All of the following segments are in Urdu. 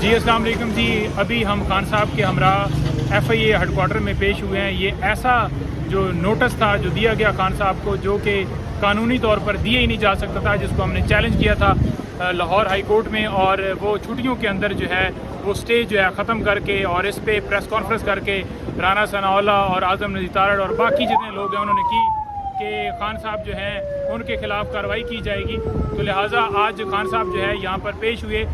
جی السلام علیکم جی، ابھی ہم خان صاحب کے ہمراہ ایف آئی اے ہیڈ کوارٹر میں پیش ہوئے ہیں۔ یہ ایسا جو نوٹس تھا جو دیا گیا خان صاحب کو، جو کہ قانونی طور پر دیا ہی نہیں جا سکتا تھا، جس کو ہم نے چیلنج کیا تھا لاہور ہائی کورٹ میں، اور وہ چھٹیوں کے اندر جو ہے وہ سٹے جو ہے ختم کر کے اور اس پہ پریس کانفرنس کر کے رانا ثناء اللہ اور اعظم نذیر تارڑ اور باقی جتنے لوگ ہیں انہوں نے کی کہ خان صاحب جو ہیں ان کے خلاف کارروائی کی جائے گی۔ تو لہٰذا آج خان صاحب جو ہے یہاں پر پیش ہوئے۔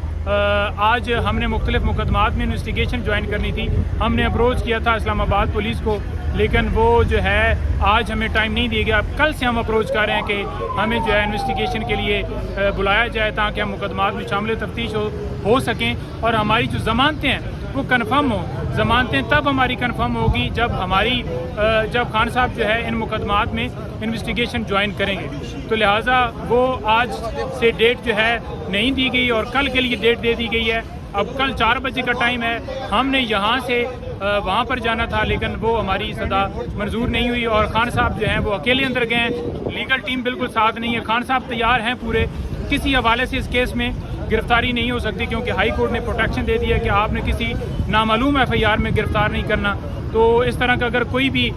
آج ہم نے مختلف مقدمات میں انویسٹیگیشن جوائن کرنی تھی، ہم نے اپروچ کیا تھا اسلام آباد پولیس کو، لیکن وہ جو ہے آج ہمیں ٹائم نہیں دیا گیا۔ کل سے ہم اپروچ کر رہے ہیں کہ ہمیں جو ہے انویسٹیگیشن کے لیے بلایا جائے تاکہ ہم مقدمات میں شامل تفتیش ہو سکیں اور ہماری جو ضمانتیں ہیں وہ کنفرم ہوں۔ ضمانتیں تب ہماری کنفرم ہوگی جب خان صاحب جو ہے ان مقدمات میں انویسٹیگیشن جوائن کریں گے۔ تو لہٰذا وہ آج سے ڈیٹ جو ہے نہیں دی گئی اور کل کے لیے ڈیٹ دے دی گئی ہے۔ اب کل 4 بجے کا ٹائم ہے، ہم نے یہاں سے وہاں پر جانا تھا لیکن وہ ہماری صدا منظور نہیں ہوئی، اور خان صاحب جو ہیں وہ اکیلے اندر گئے ہیں، لیگل ٹیم بالکل ساتھ نہیں ہے۔ خان صاحب تیار ہیں پورے، کسی حوالے سے اس کیس میں گرفتاری نہیں ہو سکتی کیونکہ ہائی کورٹ نے پروٹیکشن دے دی ہے کہ آپ نے کسی نامعلوم ایف آئی آر میں گرفتار نہیں کرنا۔ تو اس طرح کا اگر کوئی بھی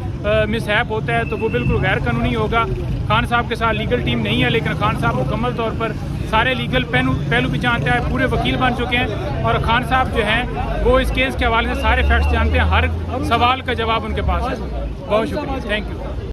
مس ہیپ ہوتا ہے تو وہ بالکل غیر قانونی ہوگا۔ خان صاحب کے ساتھ لیگل ٹیم نہیں ہے، لیکن خان صاحب مکمل طور پر سارے لیگل پہلو بھی جانتے ہیں، پورے وکیل بن چکے ہیں، اور خان صاحب جو ہیں وہ اس کیس کے حوالے سے سارے فیکٹس جانتے ہیں، ہر سوال کا جواب ان کے پاس ہے۔ بہت شکریہ، تھینک یو۔